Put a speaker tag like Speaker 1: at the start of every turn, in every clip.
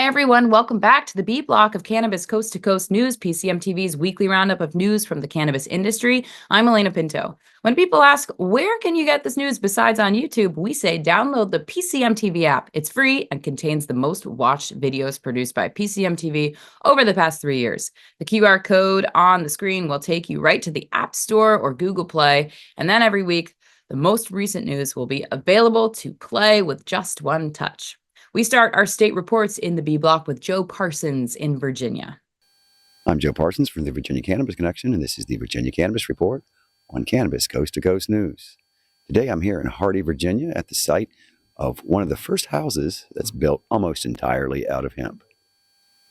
Speaker 1: everyone. Welcome back to the B block of Cannabis Coast to Coast News, PCMTV's weekly roundup of news from the cannabis industry. I'm Alaina Pinto. When people ask, where can you get this news besides on YouTube? We say download the PCMTV app. It's free and contains the most watched videos produced by PCMTV over the past 3 years. The QR code on the screen will take you right to the App Store or Google Play. And then every week, the most recent news will be available to play with just one touch. We start our state reports in the B block with Joe Parsons in Virginia.
Speaker 2: I'm Joe Parsons from the Virginia Cannabis Connection, and this is the Virginia Cannabis Report on Cannabis Coast to Coast News. Today I'm here in Hardy, Virginia at the site of one of the first houses that's built almost entirely out of hemp.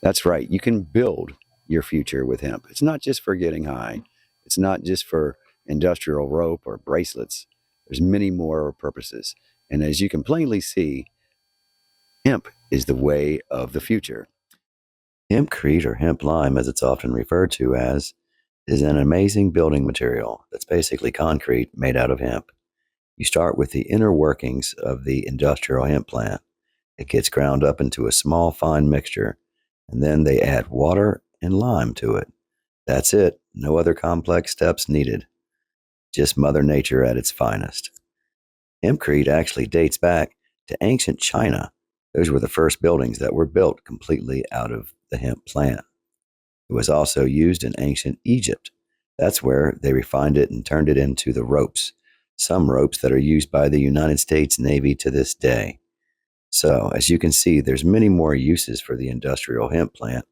Speaker 2: That's right, you can build your future with hemp. It's not just for getting high. It's not just for industrial rope or bracelets. There's many more purposes. And as you can plainly see, hemp is the way of the future. Hempcrete, or hemp lime as it's often referred to as, is an amazing building material that's basically concrete made out of hemp. You start with the inner workings of the industrial hemp plant. It gets ground up into a small fine mixture, and then they add water and lime to it. That's it. No other complex steps needed. Just Mother Nature at its finest. Hempcrete actually dates back to ancient China. Those were the first buildings that were built completely out of the hemp plant. It was also used in ancient Egypt. That's where they refined it and turned it into the ropes, some ropes that are used by the United States Navy to this day. So, as you can see, there's many more uses for the industrial hemp plant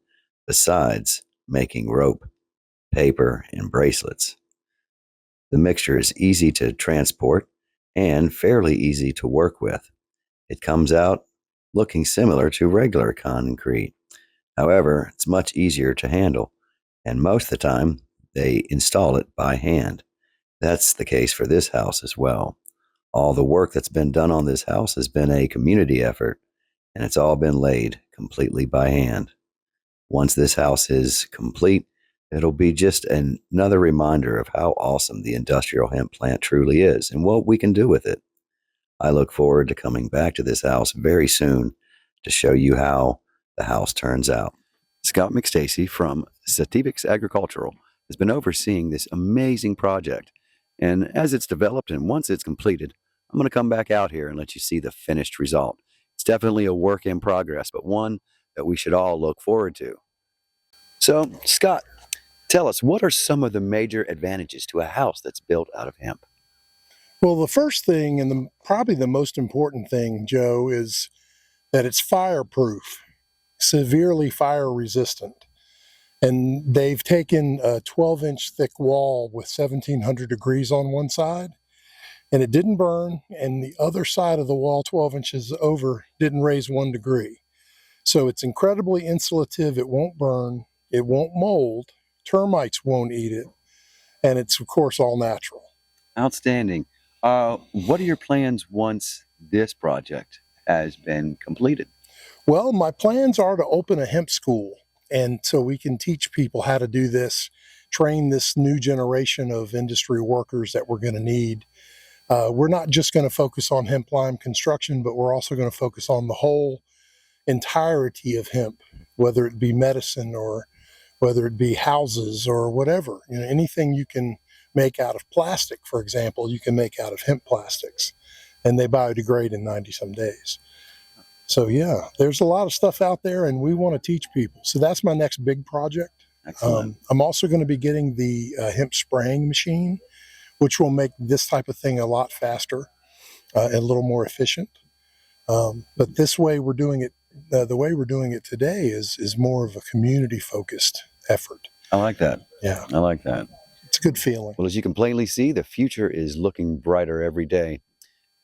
Speaker 2: besides making rope, paper, and bracelets. The mixture is easy to transport and fairly easy to work with. It comes out looking similar to regular concrete. However, it's much easier to handle, and most of the time, they install it by hand. That's the case for this house as well. All the work that's been done on this house has been a community effort, and it's all been laid completely by hand. Once this house is complete, it'll be just another reminder of how awesome the industrial hemp plant truly is and what we can do with it. I look forward to coming back to this house very soon to show you how the house turns out. Scott McStacy from Sativix Agricultural has been overseeing this amazing project. And as it's developed and once it's completed, I'm going to come back out here and let you see the finished result. It's definitely a work in progress, but one that we should all look forward to. So, Scott, tell us, what are some of the major advantages to a house that's built out of hemp?
Speaker 3: Well, the first thing, and probably the most important thing, Joe, is that it's fireproof, severely fire resistant. And they've taken a 12-inch thick wall with 1700 degrees on one side, and it didn't burn, and the other side of the wall, 12 inches over, didn't raise 1 degree. So it's incredibly insulative. It won't burn, it won't mold, termites won't eat it, and it's, of course, all natural.
Speaker 2: Outstanding. What are your plans once this project has been completed?
Speaker 3: Well, my plans are to open a hemp school, and so we can teach people how to do this, train this new generation of industry workers that we're going to need. We're not just going to focus on hemp lime construction, but we're also going to focus on the whole entirety of hemp, whether it be medicine or whether it be houses or whatever. You know, anything you can make out of plastic, for example, you can make out of hemp plastics, and they biodegrade in 90-some days. So yeah, there's a lot of stuff out there, and we want to teach people. So that's my next big project.
Speaker 2: Excellent.
Speaker 3: I'm also going to be getting the hemp spraying machine, which will make this type of thing a lot faster and a little more efficient. But this way we're doing it, the way we're doing it today is more of a community-focused effort.
Speaker 2: I like that.
Speaker 3: Yeah.
Speaker 2: I like that.
Speaker 3: It's a good feeling.
Speaker 2: Well, as you can plainly see, the future is looking brighter every day,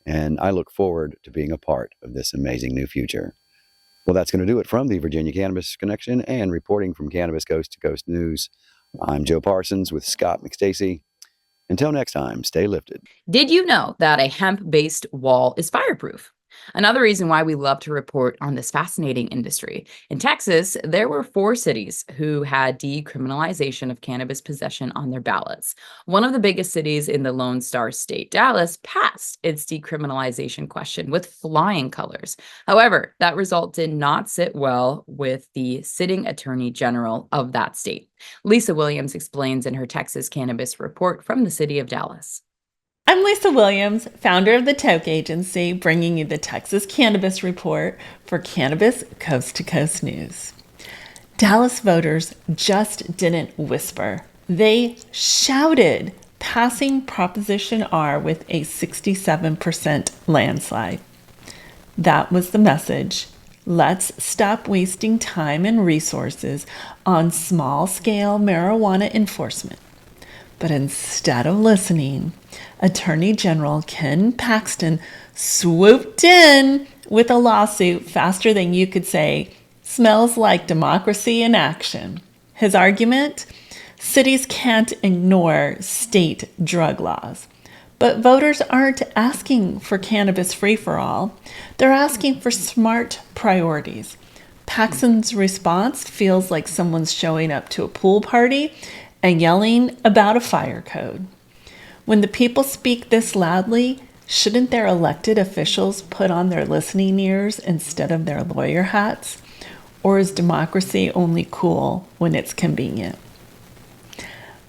Speaker 2: and I look forward to being a part of this amazing new future. Well, that's going to do it from the Virginia Cannabis Connection and reporting from Cannabis Coast to Coast News. I'm Joe Parsons with Scott McStacy. Until next time, stay lifted.
Speaker 1: Did you know that a hemp-based wall is fireproof? Another reason why we love to report on this fascinating industry. In Texas, there were 4 cities who had decriminalization of cannabis possession on their ballots. One of the biggest cities in the Lone Star State, Dallas, passed its decriminalization question with flying colors. However, that result did not sit well with the sitting attorney general of that state. Lisa Williams explains in her Texas Cannabis Report from the city of Dallas.
Speaker 4: I'm Lisa Williams, founder of the Toke Agency, bringing you the Texas Cannabis Report for Cannabis Coast to Coast News. Dallas voters just didn't whisper. They shouted, passing Proposition R with a 67% landslide. That was the message. Let's stop wasting time and resources on small-scale marijuana enforcement. But instead of listening, Attorney General Ken Paxton swooped in with a lawsuit faster than you could say, "Smells like democracy in action." His argument? Cities can't ignore state drug laws. But voters aren't asking for cannabis free-for-all. They're asking for smart priorities. Paxton's response feels like someone's showing up to a pool party and yelling about a fire code. When the people speak this loudly, shouldn't their elected officials put on their listening ears instead of their lawyer hats? Or is democracy only cool when it's convenient?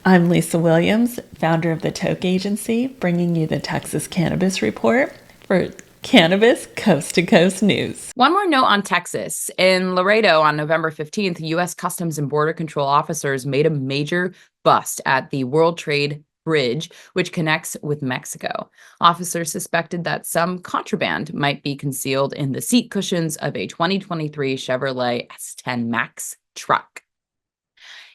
Speaker 4: I'm Lisa Williams, founder of the Toke Agency, bringing you the Texas Cannabis Report for Cannabis Coast to Coast News.
Speaker 1: One more note on Texas. In Laredo on November 15th, U.S. Customs and Border Control officers made a major bust at the World Trade Bridge, which connects with Mexico. Officers suspected that some contraband might be concealed in the seat cushions of a 2023 Chevrolet S10 Max truck.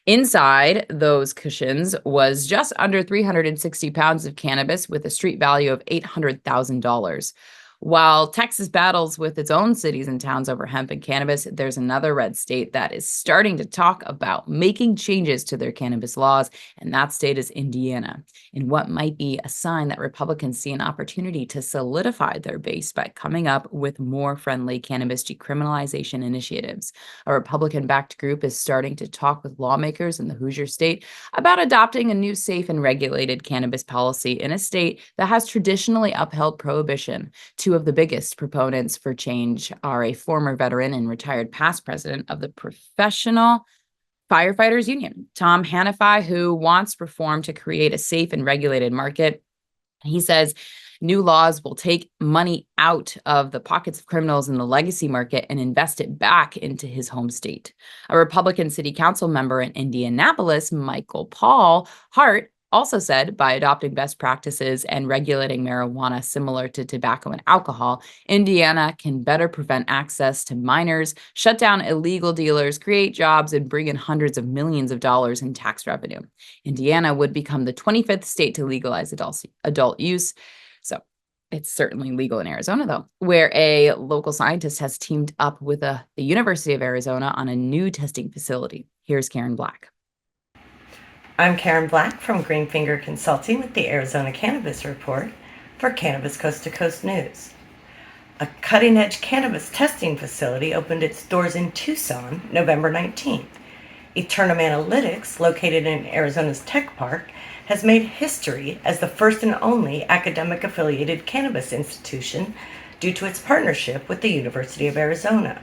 Speaker 1: Inside those cushions was just under 360 pounds of cannabis with a street value of $800,000. While Texas battles with its own cities and towns over hemp and cannabis, there's another red state that is starting to talk about making changes to their cannabis laws, and that state is Indiana, in what might be a sign that Republicans see an opportunity to solidify their base by coming up with more friendly cannabis decriminalization initiatives. A Republican-backed group is starting to talk with lawmakers in the Hoosier state about adopting a new safe and regulated cannabis policy in a state that has traditionally upheld prohibition. Two of the biggest proponents for change are a former veteran and retired past president of the Professional Firefighters Union, Tom Hannafy, who wants reform to create a safe and regulated market. He says new laws will take money out of the pockets of criminals in the legacy market and invest it back into his home state. A Republican city council member in Indianapolis, Michael Paul Hart, also said by adopting best practices and regulating marijuana similar to tobacco and alcohol, Indiana can better prevent access to minors, shut down illegal dealers, create jobs, and bring in hundreds of millions of dollars in tax revenue. Indiana would become the 25th state to legalize adult use. So it's certainly legal in Arizona, though, where a local scientist has teamed up with the University of Arizona on a new testing facility. Here's Karen Black.
Speaker 5: I'm Karen Black from Greenfinger Consulting with the Arizona Cannabis Report for Cannabis Coast to Coast News. A cutting-edge cannabis testing facility opened its doors in Tucson November 19th. Eternum Analytics, located in Arizona's Tech Park, has made history as the first and only academic-affiliated cannabis institution due to its partnership with the University of Arizona.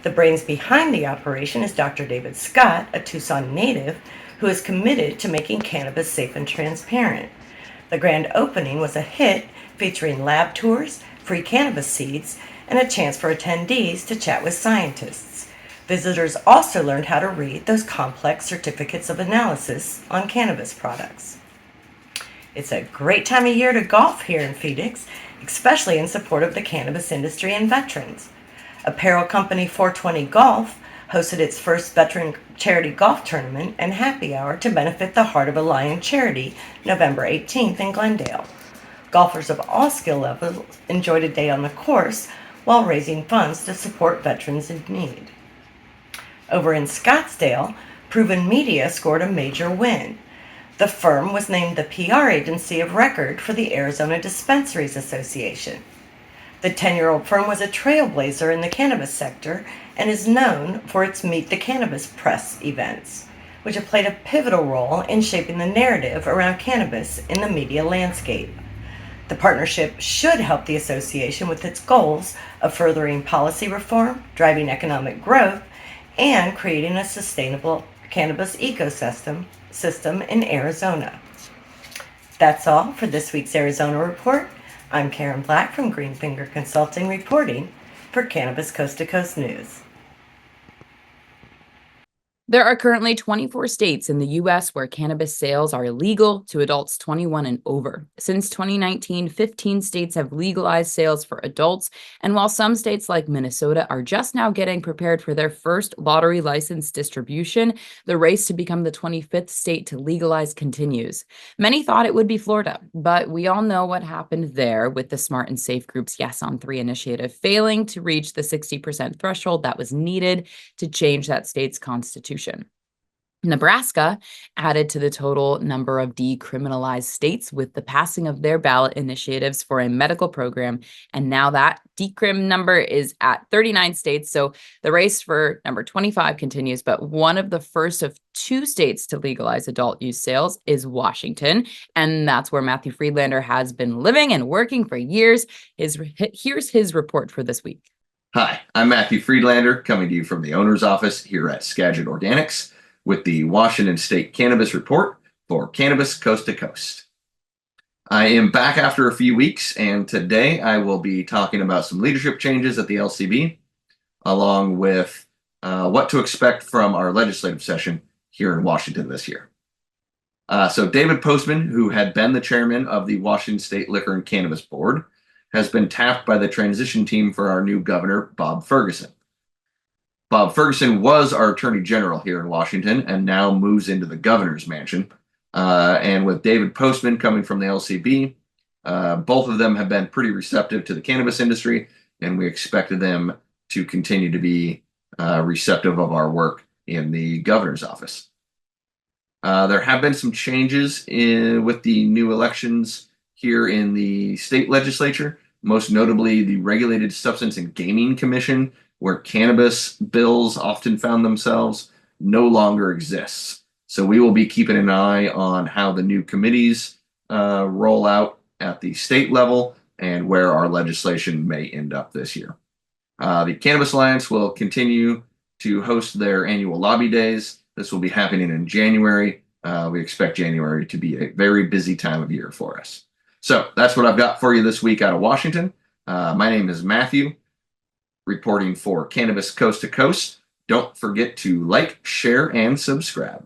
Speaker 5: The brains behind the operation is Dr. David Scott, a Tucson native, who is committed to making cannabis safe and transparent. The grand opening was a hit, featuring lab tours, free cannabis seeds, and a chance for attendees to chat with scientists. Visitors also learned how to read those complex certificates of analysis on cannabis products. It's a great time of year to golf here in Phoenix, especially in support of the cannabis industry and veterans. Apparel company 420 Golf hosted its first veteran charity golf tournament and happy hour to benefit the Heart of a Lion charity November 18th in Glendale. Golfers of all skill levels enjoyed a day on the course while raising funds to support veterans in need. Over in Scottsdale, Proven Media scored a major win. The firm was named the PR agency of record for the Arizona Dispensaries Association. The 10-year-old firm was a trailblazer in the cannabis sector and is known for its Meet the Cannabis Press events, which have played a pivotal role in shaping the narrative around cannabis in the media landscape. The partnership should help the association with its goals of furthering policy reform, driving economic growth, and creating a sustainable cannabis ecosystem in Arizona. That's all for this week's Arizona Report. I'm Karen Black from Greenfinger Consulting reporting for Cannabis Coast to Coast News.
Speaker 1: There are currently 24 states in the U.S. where cannabis sales are illegal to adults 21 and over. Since 2019, 15 states have legalized sales for adults, and while some states like Minnesota are just now getting prepared for their first lottery license distribution, the race to become the 25th state to legalize continues. Many thought it would be Florida, but we all know what happened there with the Smart and Safe Group's Yes on 3 initiative failing to reach the 60% threshold that was needed to change that state's constitution. Nebraska added to the total number of decriminalized states with the passing of their ballot initiatives for a medical program. And now that decrim number is at 39 states. So the race for number 25 continues. But one of the first of 2 states to legalize adult use sales is Washington. And that's where Matthew Friedlander has been living and working for years. Here's his report for this week.
Speaker 6: Hi, I'm Matthew Friedlander, coming to you from the owner's office here at Skagit Organics with the Washington State Cannabis Report for Cannabis Coast to Coast. I am back after a few weeks, and today I will be talking about some leadership changes at the LCB, along with what to expect from our legislative session here in Washington this year. So David Postman, who had been the chairman of the Washington State Liquor and Cannabis Board, has been tapped by the transition team for our new governor, Bob Ferguson. Bob Ferguson was our attorney general here in Washington and now moves into the governor's mansion. And with David Postman coming from the LCB, both of them have been pretty receptive to the cannabis industry, and we expected them to continue to be receptive of our work in the governor's office. There have been some changes with the new elections here in the state legislature, most notably the Regulated Substance and Gaming Commission, where cannabis bills often found themselves, no longer exists. So we will be keeping an eye on how the new committees roll out at the state level and where our legislation may end up this year. The Cannabis Alliance will continue to host their annual lobby days. This will be happening in January. We expect January to be a very busy time of year for us. So that's what I've got for you this week out of Washington. My name is Matthew, reporting for Cannabis Coast to Coast. Don't forget to like, share, and subscribe.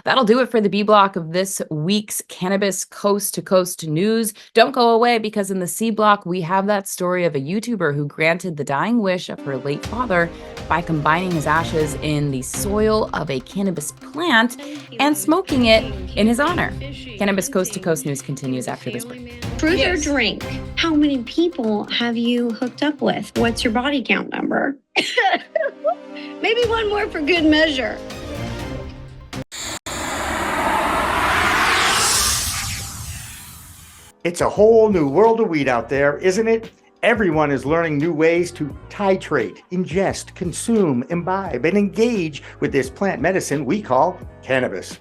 Speaker 1: That'll do it for the B block of this week's Cannabis Coast to Coast news. Don't go away, because in the C block, we have that story of a YouTuber who granted the dying wish of her late father by combining his ashes in the soil of a cannabis plant and smoking it in his honor. Cannabis Coast to Coast news continues after this break.
Speaker 7: Truth or drink? How many people have you hooked up with? What's your body count number? Maybe one more for good measure.
Speaker 8: It's a whole new world of weed out there, isn't it? Everyone is learning new ways to titrate, ingest, consume, imbibe, and engage with this plant medicine we call cannabis.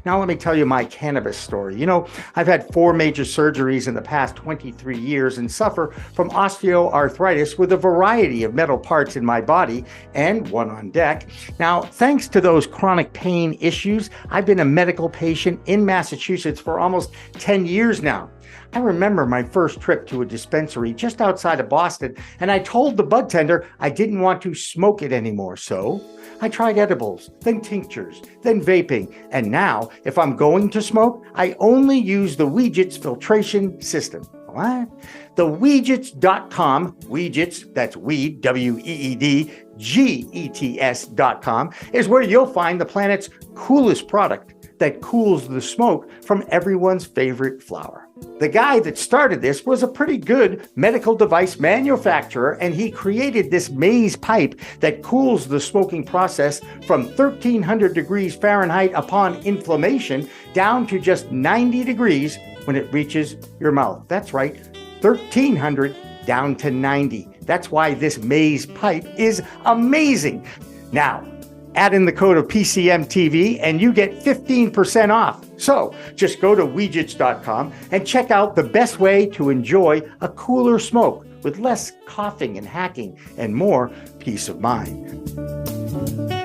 Speaker 8: Now, let me tell you my cannabis story. You know, I've had 4 major surgeries in the past 23 years and suffer from osteoarthritis with a variety of metal parts in my body and one on deck. Now, thanks to those chronic pain issues, I've been a medical patient in Massachusetts for almost 10 years now. I remember my first trip to a dispensary just outside of Boston, and I told the bud tender I didn't want to smoke it anymore. So I tried edibles, then tinctures, then vaping, and now if I'm going to smoke, I only use the Weejits filtration system. What? The Weejits.com, Weejits, that's weed, W-E-E-D, G-E-T-S.com, is where you'll find the planet's coolest product that cools the smoke from everyone's favorite flower. The guy that started this was a pretty good medical device manufacturer, and he created this maze pipe that cools the smoking process from 1300 degrees Fahrenheit upon inflammation down to just 90 degrees when it reaches your mouth. That's right, 1,300 down to 90. That's why this maze pipe is amazing. Now, add in the code of PCMTV and you get 15% off. So just go to Weegits.com and check out the best way to enjoy a cooler smoke with less coughing and hacking and more peace of mind.